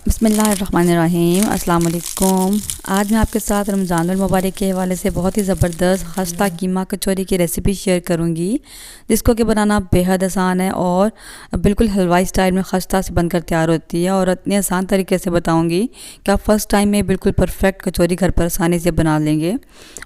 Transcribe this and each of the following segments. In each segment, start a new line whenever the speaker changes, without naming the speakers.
बिस्मिल्लाहिर्रहमानिर्रहीम, अस्सलाम वालेकुम। आज मैं आपके साथ रमज़ानुल मुबारक के हवाले से बहुत ही ज़बरदस्त खस्ता कीमा कचौरी की रेसिपी शेयर करूंगी, जिसको कि बनाना बेहद आसान है और बिल्कुल हलवाई स्टाइल में खस्ता से बनकर तैयार होती है। और इतने आसान तरीके से बताऊंगी कि आप फर्स्ट टाइम में बिल्कुल परफेक्ट कचौरी घर पर आसानी से बना लेंगे।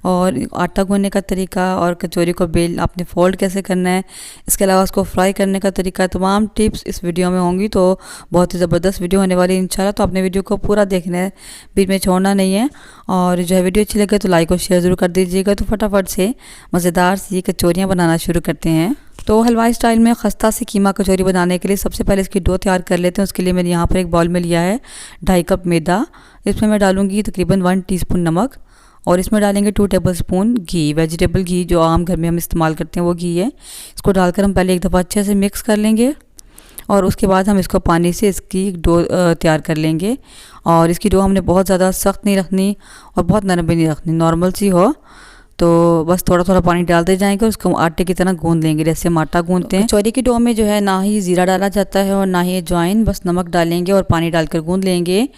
और आटा गूंदने का तरीका और कचौरी को बेल आपने फोल्ड कैसे करना है, इसके अलावा उसको फ्राई करने का तरीका, तमाम टिप्स इस वीडियो में होंगी। तो बहुत ही ज़बरदस्त वीडियो होने वाली है इंशाल्लाह। तो आपने वीडियो को पूरा देखना है, बीच में छोड़ना नहीं है। और जो है वीडियो अच्छी लगे तो लाइक और शेयर ज़रूर कर दीजिएगा। तो फटाफट से मज़ेदार सी कचौरियाँ बनाना शुरू करते हैं। तो हलवाई स्टाइल में खस्ता सी कीमा कचौरी बनाने के लिए सबसे पहले इसकी डो तैयार कर लेते हैं। उसके लिए मैंने यहाँ पर एक बाउल में लिया है 2.5 कप मैदा। इसमें मैं डालूंगी तकरीबन 1 टीस्पून नमक और इसमें डालेंगे 2 टेबलस्पून घी, वेजिटेबल घी जो आम घर में हम इस्तेमाल करते हैं वो घी है। इसको डालकर हम पहले एक दफ़ा अच्छे से मिक्स कर लेंगे और उसके बाद हम इसको पानी से इसकी डो तैयार कर लेंगे। और इसकी डो हमने बहुत ज़्यादा सख्त नहीं रखनी और बहुत नरम भी नहीं रखनी, नॉर्मल सी हो। तो बस थोड़ा थोड़ा पानी डालते जाएंगे, उसको आटे की तरह गूंद लेंगे जैसे हम आटा गूंदते हैं। कचौरी की डो में जो है ना ही ज़ीरा डाला जाता है और ना ही अजवाइन, बस नमक डालेंगे और पानी डालकर गूंद लेंगे।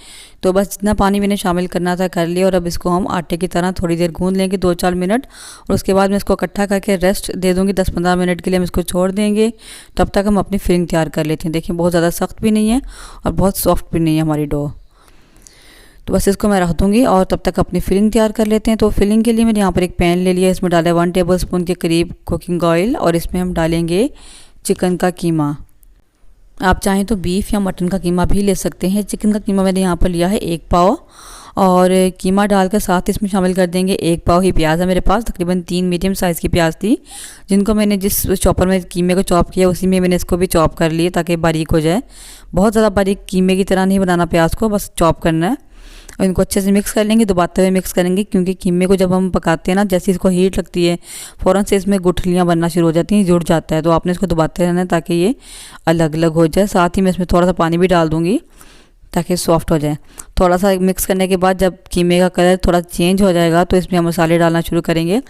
तो बस जितना पानी मैंने शामिल करना था कर लिया। और अब इसको हम आटे की तरह थोड़ी देर गूंद लेंगे, 2-4 मिनट। और उसके बाद मैं इसको इकट्ठा करके रेस्ट दे दूँगी, 10-15 मिनट के लिए हम इसको छोड़ देंगे। तब तक हम अपनी फिलिंग तैयार कर लेते हैं। देखिए बहुत ज़्यादा सख्त भी नहीं है और बहुत सॉफ्ट भी नहीं है हमारी डो। तो बस इसको मैं रख दूँगी और तब तक अपनी फिलिंग तैयार कर लेते हैं। तो फिलिंग के लिए मैंने यहाँ पर एक पैन ले लिया, इसमें डाला 1 टेबलस्पून के करीब कुकिंग ऑयल और इसमें हम डालेंगे चिकन का कीमा। आप चाहें तो बीफ या मटन का कीमा भी ले सकते हैं। चिकन का कीमा मैंने यहाँ पर लिया है 1 पाव और कीमा डालकर साथ इसमें शामिल कर देंगे 1 पाव ही प्याज है मेरे पास, तकरीबन 3 मीडियम साइज़ की प्याज थी, जिनको मैंने जिस चॉपर में कीमे को चॉप किया उसी में मैंने इसको भी चॉप कर लिया ताकि बारीक हो जाए। बहुत ज़्यादा बारीक कीमे की तरह नहीं बनाना प्याज को, बस चॉप करना है। और इनको अच्छे से मिक्स कर लेंगे, दबाते हुए मिक्स करेंगे, क्योंकि कीमे को जब हम पकाते हैं ना, जैसे इसको हीट लगती है फ़ौरन से इसमें गुठलियाँ बनना शुरू हो जाती हैं, जुड़ जाता है। तो आपने इसको दबाते रहना है ताकि ये अलग अलग हो जाए। साथ ही मैं इसमें थोड़ा सा पानी भी डाल दूँगी ताकि सॉफ्ट हो जाए। थोड़ा सा मिक्स करने के बाद जब कीमे का कलर थोड़ा चेंज हो जाएगा तो इसमें हम मसाले डालना शुरू करेंगे।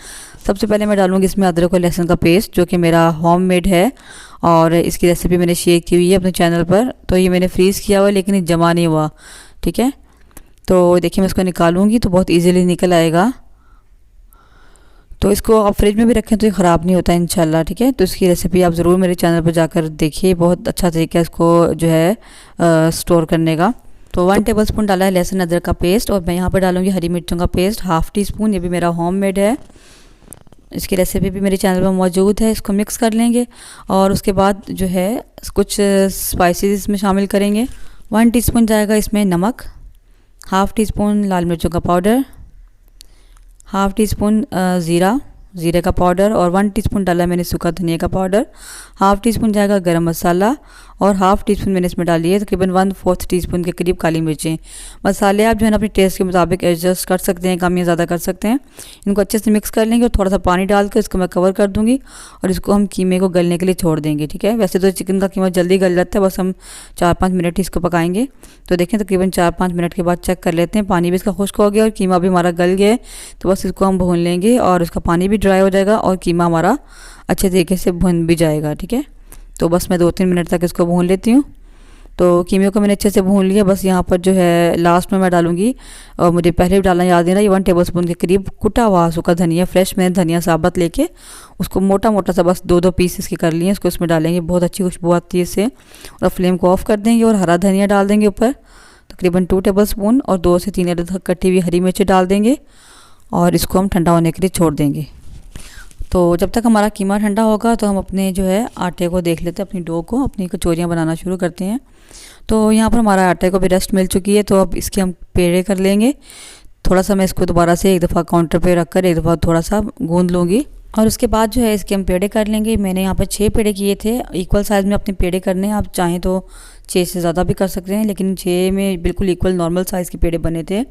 सबसे पहले मैं डालूँगी इसमें अदरक और लहसुन का पेस्ट, जो कि मेरा होममेड है और इसकी रेसिपी मैंने शेयर की हुई है अपने चैनल पर। तो ये मैंने फ्रीज़ किया हुआ लेकिन ये जमा नहीं हुआ, ठीक है। तो देखिए मैं इसको निकालूंगी तो बहुत इजीली निकल आएगा। तो इसको आप फ्रिज में भी रखें तो ये ख़राब नहीं होता इंशाल्लाह, ठीक है। तो इसकी रेसिपी आप ज़रूर मेरे चैनल पर जाकर देखिए, बहुत अच्छा तरीका है इसको जो है स्टोर करने का। तो 1 टेबलस्पून डाला है लहसुन अदरक का पेस्ट और मैं यहाँ पर डालूंगी हरी मिर्चों का पेस्ट 1/2 टीस्पून, ये भी मेरा होममेड है। इसकी रेसिपी भी मेरे चैनल पर मौजूद है। इसको मिक्स कर लेंगे और उसके बाद जो है कुछ स्पाइसेस इसमें शामिल करेंगे। 1 टीस्पून जाएगा इसमें नमक, 1/2 टीस्पून लाल मिर्चों का पाउडर, 1/2 टीस्पून ज़ीरे का पाउडर और 1 टीस्पून डाला मैंने सूखा धनिया का पाउडर, 1/2 टीस्पून जाएगा गरम मसाला और 1/2 टीस्पून मैंने इसमें डाली है तकरीबन 1/4 टीस्पून के करीब काली मिर्चें। मसाले आप जो है ना अपने टेस्ट के मुताबिक एडजस्ट कर सकते हैं, कम या ज़्यादा कर सकते हैं। इनको अच्छे से मिक्स कर लेंगे और थोड़ा सा पानी डालकर इसको मैं कवर कर दूँगी और इसको हम कीमे को गलने के लिए छोड़ देंगे, ठीक है। वैसे तो चिकन का कीमा जल्दी गल जाता है, बस हम 4-5 मिनट ही इसको पकाएंगे। तो देखें तकरीबन 4-5 मिनट के बाद चेक कर लेते हैं, पानी भी इसका खुश्क हो गया और कीमा भी हमारा गल गया है। तो बस इसको हम भून लेंगे और इसका पानी भी ड्राई हो जाएगा और कीमा हमारा अच्छे तरीके से भुन भी जाएगा, ठीक है। तो बस मैं 2-3 मिनट तक इसको भून लेती हूँ। तो कीमे को मैंने अच्छे से भून लिया। बस यहाँ पर जो है लास्ट में मैं डालूंगी, और मुझे पहले भी डालना याद नहीं रहा, ये 1 टेबलस्पून के करीब कुटा हुआ सूखा धनिया, फ्रेश मैंने धनिया साबुत लेके उसको मोटा मोटा सा बस 2-2 पीस इसके कर लिए, इसको इसमें डालेंगे, बहुत अच्छी खुशबू आती है इससे। और फ्लेम को ऑफ कर देंगे और हरा धनिया डाल देंगे ऊपर तकरीबन 2 टेबलस्पून और 2 से 3 अदद कटी हुई हरी मिर्ची डाल देंगे और इसको हम ठंडा होने के लिए छोड़ देंगे। तो जब तक हमारा कीमा ठंडा होगा तो हम अपने जो है आटे को देख लेते हैं, अपनी डो को, अपनी कचौरियाँ बनाना शुरू करते हैं। तो यहाँ पर हमारा आटे को भी रेस्ट मिल चुकी है, तो अब इसके हम पेड़े कर लेंगे। थोड़ा सा मैं इसको दोबारा से एक दफ़ा काउंटर पे रख कर एक दफ़ा थोड़ा सा गूंद लूँगी और उसके बाद जो है इसके हम पेड़े कर लेंगे। मैंने यहाँ पर 6 पेड़े किए थे, इक्वल साइज़ में अपने पेड़े करने हैं। आप चाहें तो 6 से ज़्यादा भी कर सकते हैं, लेकिन 6 में बिल्कुल इक्वल नॉर्मल साइज़ के पेड़े बने थे।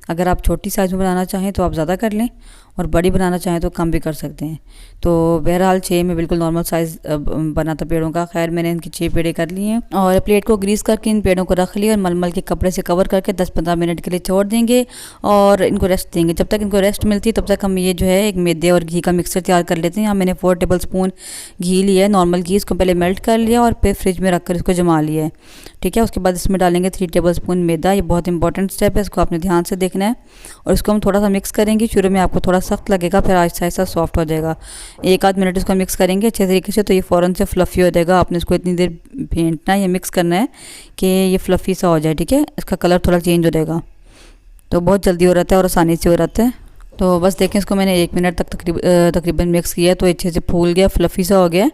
अगर आप छोटी साइज़ में बनाना चाहें तो आप ज़्यादा कर लें। और बड़ी बनाना चाहें तो कम भी कर सकते हैं। तो बहरहाल 6 में बिल्कुल नॉर्मल साइज़ बना था पेड़ों का। खैर मैंने इनकी 6 पेड़े कर लिए हैं और प्लेट को ग्रीस करके इन पेड़ों को रख लिया और मलमल के कपड़े से कवर करके 10-15 मिनट के लिए छोड़ देंगे और इनको रेस्ट देंगे। जब तक इनको रेस्ट मिलती है तब तक हम ये जो है एक मैदे और घी का मिक्सचर तैयार कर लेते हैं। यहाँ मैंने 4 टेबल स्पून घी लिया है, नॉर्मल घी। इसको पहले मेल्ट कर लिया और फिर फ्रिज में रख कर इसको जमा लिया है, ठीक है। उसके बाद इसमें डालेंगे 3 टेबल स्पून मैदा। ये बहुत इंपॉर्टेंट स्टेप है, इसको आपने ध्यान से देखना है। और इसको हम थोड़ा सा मिक्स करेंगे। शुरू में आपको थोड़ा सख्त लगेगा, फिर आहिस्ता आहिस्ता सॉफ्ट हो जाएगा। 1-8 मिनट इसको मिक्स करेंगे अच्छे तरीके से, तो ये फ़ौरन से फ्लफ़ी हो जाएगा। आपने इसको इतनी देर फेंटना है या मिक्स करना है कि ये फ्लफ़ी सा हो जाए, ठीक है। इसका कलर थोड़ा चेंज हो जाएगा, तो बहुत जल्दी हो जाता है और आसानी से हो जाता है। तो बस देखें, इसको मैंने 1 मिनट तक तकरीबन मिक्स किया तो अच्छे से फूल गया, फ्लफ़ी सा हो गया।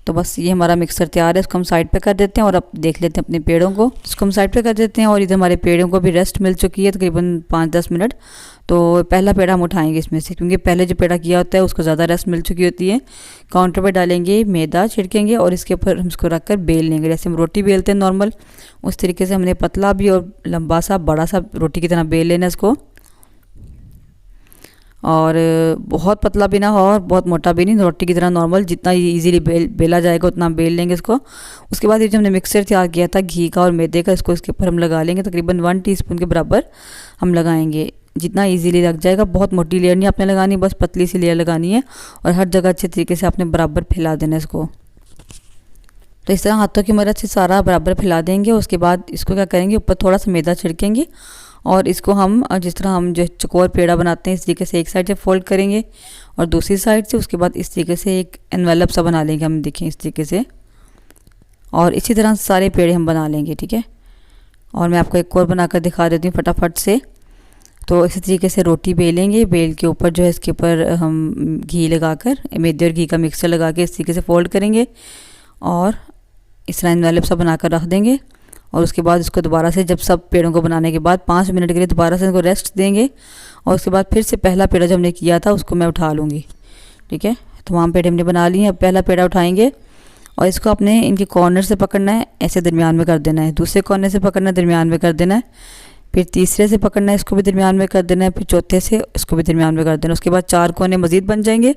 तो बस ये हमारा मिक्सर तैयार है। इसको हम साइड पे कर देते हैं और अब देख लेते हैं अपने पेड़ों को। इसको हम साइड पे कर देते हैं और इधर हमारे पेड़ों को भी रेस्ट मिल चुकी है तकरीबन 5-10 मिनट। तो पहला पेड़ा हम उठाएंगे इसमें से, क्योंकि पहले जो पेड़ा किया होता है उसको ज़्यादा रेस्ट मिल चुकी होती है। काउंटर पे डालेंगे, मैदा छिड़केंगे और इसके ऊपर हम इसको रख कर बेल लेंगे। जैसे हम रोटी बेलते हैं नॉर्मल, उस तरीके से हमने पतला भी और लंबा सा बड़ा सा रोटी की तरह बेल लेना इसको। और बहुत पतला भी ना हो और बहुत मोटा भी नहीं, रोटी की तरह नॉर्मल जितना इजीली बेला जाएगा उतना बेल लेंगे इसको। उसके बाद ये जो हमने मिक्सचर तैयार किया था घी का और मैदे का, इसको इसके ऊपर हम लगा लेंगे। तकरीबन 1 टीस्पून के बराबर हम लगाएंगे, जितना इजीली लग जाएगा। बहुत मोटी लेयर नहीं आपने लगानी, बस पतली सी लेयर लगानी है और हर जगह अच्छे तरीके से आपने बराबर फैला देना इसको। तो इस तरह हाथों की मदद से सारा बराबर फैला देंगे। उसके बाद इसको क्या करेंगे, ऊपर थोड़ा सा मैदा छिड़केंगे और इसको हम जिस तरह हम जो चकोर पेड़ा बनाते हैं इस तरीके से एक साइड से फोल्ड करेंगे और दूसरी साइड से। उसके बाद इस तरीके से एक एनवेलप सा बना लेंगे हम, देखें इस तरीके से। और इसी तरह सारे पेड़े हम बना लेंगे, ठीक है। और मैं आपको एक और बनाकर दिखा देती हूँ फटाफट से। तो इसी तरीके से रोटी बेलेंगे, बेल के ऊपर जो है इसके ऊपर हम घी लगाकर, मैदे और घी का मिक्सचर लगा के इस तरीके से फोल्ड करेंगे और इस तरह एनवेलप सा बनाकर रख देंगे। और उसके बाद इसको दोबारा से, जब सब पेड़ों को बनाने के बाद 5 मिनट के लिए दोबारा से इनको रेस्ट देंगे और उसके बाद फिर से पहला पेड़ा जो हमने किया था उसको मैं उठा लूँगी, ठीक है। तमाम पेड़े हमने बना लिए हैं। अब पहला पेड़ा उठाएंगे और इसको अपने इनके कॉर्नर से पकड़ना है, ऐसे दरमियान में कर देना है। दूसरे कॉर्नर से पकड़ना है, दरमियान में कर देना है। फिर तीसरे से पकड़ना है, इसको भी दरमियान में कर देना है। फिर चौथे से इसको भी दरमियान में कर देना है। उसके बाद 4 कोने मज़ीद बन जाएंगे।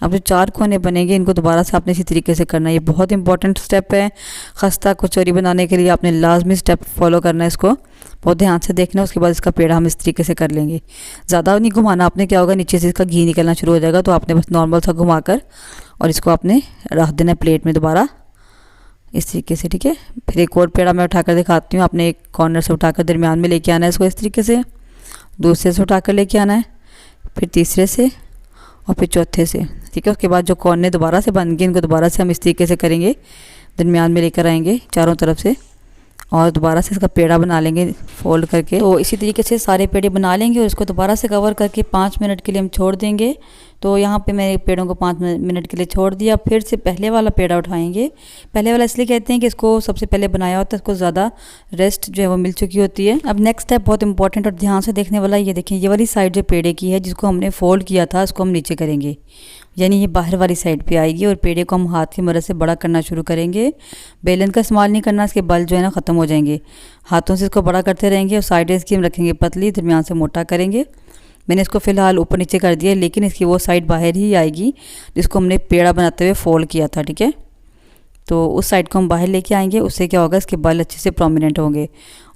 अब जो 4 कोने बनेंगे इनको दोबारा से आपने इसी तरीके से करना है। ये बहुत इंपॉर्टेंट स्टेप है, खस्ता कचौरी बनाने के लिए आपने लाजमी स्टेप फॉलो करना है। इसको बहुत ध्यान से देखना है। उसके बाद इसका पेड़ा हम इस तरीके से कर लेंगे। ज़्यादा नहीं घुमाना आपने, क्या होगा नीचे से इसका घी निकलना शुरू हो जाएगा। तो आपने बस नॉर्मल सा घुमाकर और इसको आपने रख देना है प्लेट में दोबारा इस तरीके से, ठीक है। फिर एक और पेड़ा मैं उठाकर दिखाती हूँ। आपने एक कॉर्नर से उठाकर दरमियान में लेके आना है इसको इस तरीके से, दूसरे से उठाकर लेके आना है, फिर तीसरे से और फिर चौथे से, ठीक है। उसके बाद जो कॉर्नर दोबारा से बन गए इनको दोबारा से हम इस तरीके से करेंगे, दरमियान में लेकर आएंगे चारों तरफ से और दोबारा से इसका पेड़ा बना लेंगे फोल्ड करके। तो इसी तरीके से सारे पेड़े बना लेंगे और इसको दोबारा से कवर करके 5 मिनट के लिए हम छोड़ देंगे। तो यहाँ पे मैंने पेड़ों को 5 मिनट के लिए छोड़ दिया। फिर से पहले वाला पेड़ा उठाएंगे। पहले वाला इसलिए कहते हैं कि इसको सबसे पहले बनाया होता है, इसको ज़्यादा रेस्ट जो है वो मिल चुकी होती है। अब नेक्स्ट स्टेप बहुत इंपॉर्टेंट और ध्यान से देखने वाला, ये देखें ये वाली साइड जो पेड़े की है जिसको हमने फोल्ड किया था इसको हम नीचे करेंगे, यानी ये बाहर वाली साइड पे आएगी और पेड़े को हम हाथ की मदद से बड़ा करना शुरू करेंगे। बेलन का इस्तेमाल नहीं करना, इसके बल जो है ना ख़त्म हो जाएंगे। हाथों से इसको बड़ा करते रहेंगे और साइडें इसकी हम रखेंगे पतली, दरमियान से मोटा करेंगे। मैंने इसको फ़िलहाल ऊपर नीचे कर दिया, लेकिन इसकी वो साइड बाहर ही आएगी जिसको हमने पेड़ा बनाते हुए फोल्ड किया था, ठीक है। तो उस साइड को हम बाहर लेके आएंगे, उससे क्या होगा इसके बाल अच्छे से प्रोमिनेंट होंगे।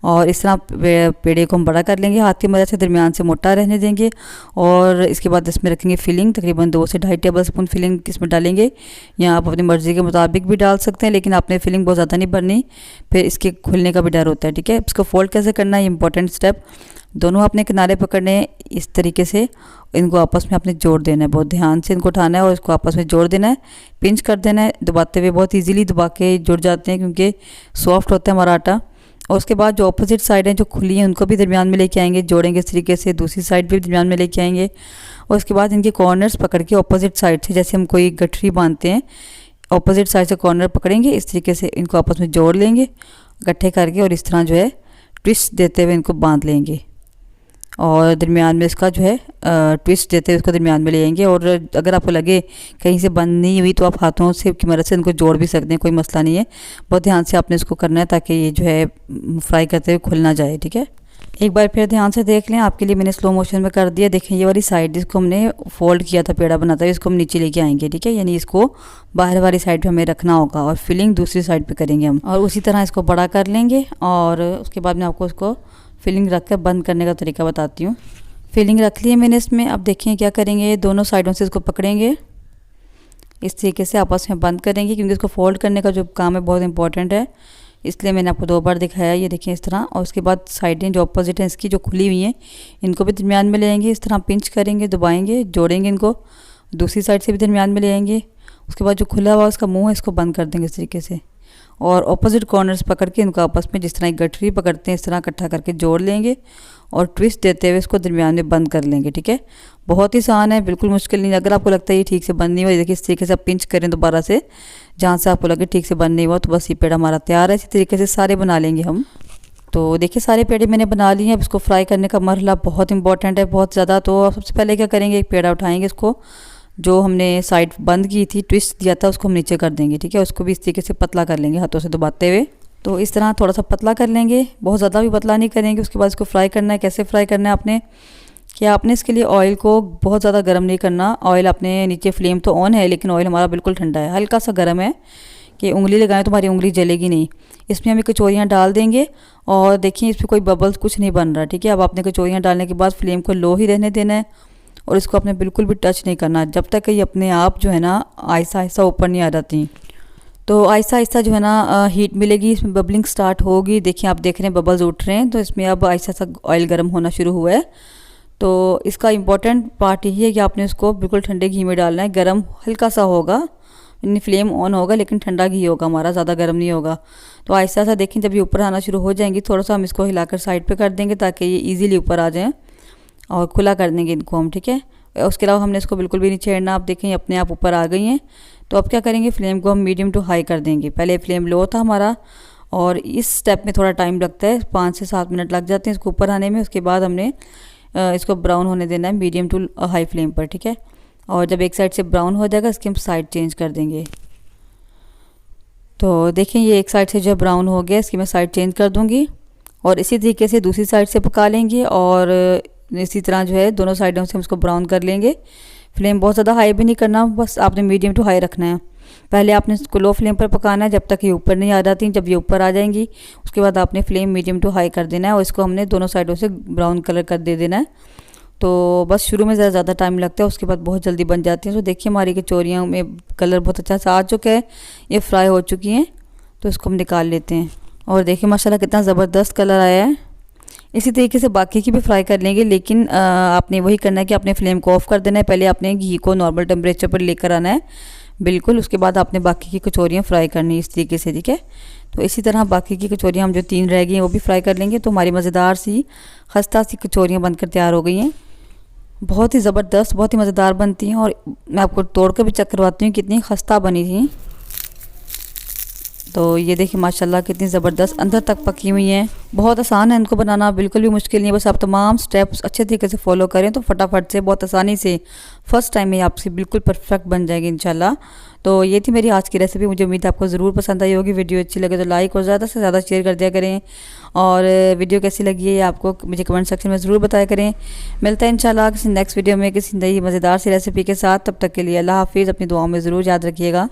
और इस तरह पेड़े को हम बड़ा कर लेंगे, हाथ की मदद से दरमियान से मोटा रहने देंगे। और इसके बाद इसमें रखेंगे फिलिंग, तकरीबन 2 से 2.5 टेबल स्पून फिलिंग इसमें डालेंगे, या आप अपनी मर्ज़ी के मुताबिक भी डाल सकते हैं, लेकिन आपने फिलिंग बहुत ज़्यादा नहीं भरनी, फिर इसके खुलने का भी डर होता है, ठीक है। इसको फोल्ड कैसे करना है, इंपॉर्टेंट स्टेप। दोनों अपने किनारे पकड़ने इस तरीके से, इनको आपस में आपने जोड़ देना है, बहुत ध्यान से इनको उठाना है और इसको आपस में जोड़ देना है, पिंच कर देना है। दबाते हुए बहुत इजीली दबा के जुड़ जाते हैं क्योंकि सॉफ्ट होता है हमारा आटा। और उसके बाद जो अपोजिट साइड हैं जो खुली हैं उनको भी दरमियान में लेके आएंगे, जोड़ेंगे इस तरीके से, दूसरी साइड भी दरमियान में लेके आएंगे। और उसके बाद इनके कॉर्नर्स पकड़ के अपोजिट साइड से, जैसे हम कोई गठरी बांधते हैं, अपोजिट साइड से कॉर्नर पकड़ेंगे, इस तरीके से इनको आपस में जोड़ लेंगे इकट्ठे करके और इस तरह जो है ट्विस्ट देते हुए इनको बांध लेंगे और दरमियान में इसका जो है ट्विस्ट देते हुए इसको दरमियान में ले आएंगे। और अगर आपको लगे कहीं से बंद नहीं हुई तो आप हाथों से की मदद से इनको जोड़ भी सकते हैं, कोई मसला नहीं है। बहुत ध्यान से आपने इसको करना है ताकि ये जो है फ्राई करते हुए खुल ना जाए, ठीक है। एक बार फिर ध्यान से देख लें, आपके लिए मैंने स्लो मोशन में कर दिया। देखें ये वाली साइड जिसको हमने फोल्ड किया था पेड़ा बनाता है, इसको हम नीचे लेके आएंगे, ठीक है। यानी इसको बाहर वाली साइड पे हमें रखना होगा और फिलिंग दूसरी साइड पे करेंगे हम। और उसी तरह इसको बड़ा कर लेंगे और उसके बाद मैं आपको इसको फिलिंग रख कर बंद करने का तरीका बताती हूँ। फिलिंग रख ली है मैंने इसमें। अब देखें क्या करेंगे, दोनों साइडों से इसको पकड़ेंगे, इस तरीके से आपस में बंद करेंगे, क्योंकि इसको फोल्ड करने का जो काम है बहुत इंपॉर्टेंट है, इसलिए मैंने आपको 2 बार दिखाया। ये देखिए इस तरह। और उसके बाद साइडें जो अपोजिट हैं इसकी जो खुली हुई हैं, इनको भी दरमियान में ले आएंगे, इस तरह पिंच करेंगे, दबाएंगे, जोड़ेंगे इनको। दूसरी साइड से भी दरमियान में ले आएंगे। उसके बाद जो खुला हुआ उसका मुंह है इसको बंद कर देंगे इस तरीके से, और अपोजिट कॉर्नर्स पकड़ के इनको आपस में जिस तरह एक गठरी पकड़ते हैं इस तरह इकट्ठा करके जोड़ लेंगे और ट्विस्ट देते हुए इसको दरमियान में बंद कर लेंगे, ठीक है। बहुत ही आसान है, बिल्कुल मुश्किल नहीं। अगर आपको लगता है ये ठीक से बंद नहीं हुआ, देखिए इस तरीके से आप पिंच करें दोबारा से, जहाँ से आपको लगे ठीक से बंद नहीं हुआ, तो बस ये पेड़ा हमारा तैयार है। इसी तरीके से सारे बना लेंगे हम। तो देखिए सारे पेड़े मैंने बना लिए हैं। अब इसको फ्राई करने का मरहला बहुत इंपॉर्टेंट है, बहुत ज़्यादा। तो सबसे पहले क्या करेंगे, एक पेड़ा उठाएंगे, इसको जो हमने साइड बंद की थी, ट्विस्ट दिया था, उसको हम नीचे कर देंगे, ठीक है। उसको भी इस तरीके से पतला कर लेंगे हाथों से दबाते हुए। तो इस तरह थोड़ा सा पतला कर लेंगे, बहुत ज़्यादा भी पतला नहीं करेंगे। उसके बाद इसको फ्राई करना है। कैसे फ्राई करना है आपने, कि आपने इसके लिए ऑयल को बहुत ज़्यादा गर्म नहीं करना। ऑयल अपने नीचे फ्लेम तो ऑन है, लेकिन ऑयल हमारा बिल्कुल ठंडा है, हल्का सा गर्म है, कि उंगली लगाएं तो हमारी उंगली जलेगी नहीं। इसमें हम कचौरियाँ डाल देंगे और देखिए इसमें कोई बबल्स कुछ नहीं बन रहा, ठीक है। अब आपने कचौरियाँ डालने के बाद फ्लेम को लो ही रहने देना है और इसको आपने बिल्कुल भी टच नहीं करना, जब तक कि ये अपने आप जो है ना आहिस्ता आहिस्ता ऊपर नहीं आ जाती। तो आहिस्ता आहिस्ता जो है ना हीट मिलेगी, इसमें बबलिंग स्टार्ट होगी। देखिए आप देख रहे हैं बबल्स उठ रहे हैं, तो इसमें अब आहिस्ता आहिस्ता ऑयल गर्म होना शुरू हुआ है। तो इसका इम्पॉर्टेंट पार्ट यही है कि आपने इसको बिल्कुल ठंडे घी में डालना है। गर्म हल्का सा होगा, यानी फ्लेम ऑन होगा, लेकिन ठंडा घी होगा हमारा, ज़्यादा गर्म नहीं होगा। तो आहिस्ता आहिस्ता देखें जब ये ऊपर आना शुरू हो जाएंगी, थोड़ा सा हम इसको हिलाकर साइड पे कर देंगे ताकि ये इजीली ऊपर आ जाएं, और खुला कर देंगे इनको हम, ठीक है। उसके अलावा हमने इसको बिल्कुल भी नहीं छेड़ना। आप देखें अपने आप ऊपर आ गई हैं। तो अब क्या करेंगे, फ्लेम को हम मीडियम टू हाई कर देंगे। पहले फ्लेम लो था हमारा, और इस स्टेप में थोड़ा टाइम लगता है, 5 से 7 मिनट लग जाते हैं इसको ऊपर आने में। उसके बाद हमने इसको ब्राउन होने देना है मीडियम टू हाई फ्लेम पर, ठीक है। और जब एक साइड से ब्राउन हो जाएगा, इसकी हम साइड चेंज कर देंगे। तो देखें ये एक साइड से जो ब्राउन हो गया, इसकी मैं साइड चेंज कर दूँगी और इसी तरीके से दूसरी साइड से पका लेंगे। और इसी तरह जो है दोनों साइडों से हम इसको ब्राउन कर लेंगे। फ्लेम बहुत ज़्यादा हाई भी नहीं करना, बस आपने मीडियम टू हाई रखना है। पहले आपने इसको लो फ्लेम पर पकाना है जब तक ये ऊपर नहीं आ जाती। जब ये ऊपर आ जाएंगी उसके बाद आपने फ्लेम मीडियम टू हाई कर देना है और इसको हमने दोनों साइडों से ब्राउन कलर कर दे देना है। तो बस शुरू में ज़्यादा टाइम लगता है, उसके बाद बहुत जल्दी बन जाती हैं। तो देखिए हमारी कचौरियाँ में कलर बहुत अच्छा सा आ चुका है, ये फ्राई हो चुकी हैं। तो इसको हम निकाल लेते हैं और देखिए माशाल्लाह कितना ज़बरदस्त कलर आया है। इसी तरीके से बाकी की भी फ्राई कर लेंगे, लेकिन आपने वही करना है कि आपने फ्लेम को ऑफ़ कर देना है। पहले आपने घी को नॉर्मल टेम्परेचर पर लेकर आना है बिल्कुल, उसके बाद आपने बाकी की कचौरियाँ फ्राई करनी है इस तरीके से, ठीक है। तो इसी तरह बाकी की कचौरियाँ हम जो 3 रह गई हैं वो भी फ्राई कर लेंगे। तो हमारी मज़ेदार सी खस्ता सी कचौरियाँ बनकर तैयार हो गई हैं। बहुत ही ज़बरदस्त, बहुत ही मज़ेदार बनती हैं, और मैं आपको तोड़ कर भी चेक करवाती हूँ कितनी खस्ता बनी थी। तो ये देखिए माशाल्लाह कितनी ज़बरदस्त अंदर तक पकी हुई हैं। बहुत आसान है इनको बनाना, बिल्कुल भी मुश्किल नहीं है। बस आप तमाम स्टेप्स अच्छे तरीके से फॉलो करें तो फटाफट से बहुत आसानी से फ़र्स्ट टाइम में आपसे बिल्कुल परफेक्ट बन जाएगी इंशाल्लाह। तो ये थी मेरी आज की रेसिपी। मुझे उम्मीद है आपको ज़रूर पसंद आई होगी। वीडियो अच्छी लगे तो लाइक और ज़्यादा से ज़्यादा शेयर कर दिया करें, और वीडियो कैसी लगी है आपको मुझे कमेंट सेक्शन में ज़रूर बताया करें। मिलता है इंशाल्लाह किसी नेक्स्ट वीडियो में किसी नई मज़ेदार सी रेसिपी के साथ। तब तक के लिए अल्लाह हाफिज़। अपनी दुआओं में ज़रूर याद रखिएगा।